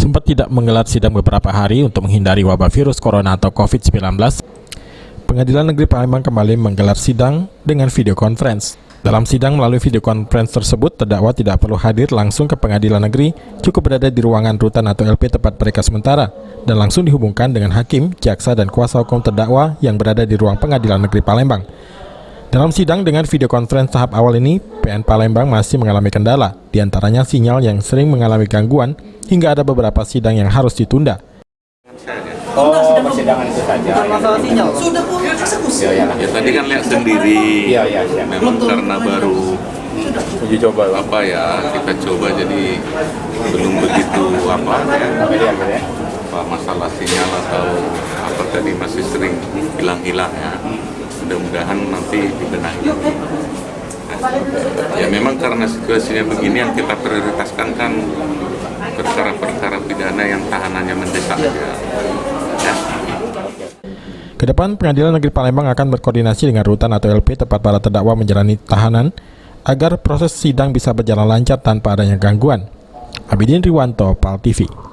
sempat tidak menggelar sidang beberapa hari untuk menghindari wabah virus corona atau COVID-19, Pengadilan Negeri Palembang kembali menggelar sidang dengan video conference. Dalam sidang melalui video conference tersebut, terdakwa tidak perlu hadir langsung ke Pengadilan Negeri, cukup berada di ruangan rutan atau LP tempat mereka sementara, dan langsung dihubungkan dengan hakim, jaksa, dan kuasa hukum terdakwa yang berada di ruang Pengadilan Negeri Palembang. Dalam sidang dengan video conference tahap awal ini, PN Palembang masih mengalami kendala, diantaranya sinyal yang sering mengalami gangguan, hingga ada beberapa sidang yang harus ditunda. Oh, persidangan itu saja. Bukan masalah sinyal. Sudah pun eksekusi. Ya. Ya tadi kan lihat sendiri. Iya. Memang karena baru Uji coba. apa ya, kita coba jadi belum begitu masalah sinyal atau apa tadi masih sering hilang-hilang ya. Mudah-mudahan nanti dibenahi. Ya memang karena situasinya begini yang kita prioritaskan kan perkara-perkara pidana yang tahanannya mendesak ya. Kedepan, Pengadilan Negeri Palembang akan berkoordinasi dengan rutan atau LP tempat para terdakwa menjalani tahanan agar proses sidang bisa berjalan lancar tanpa adanya gangguan. Abidin Riwanto, PAL TV.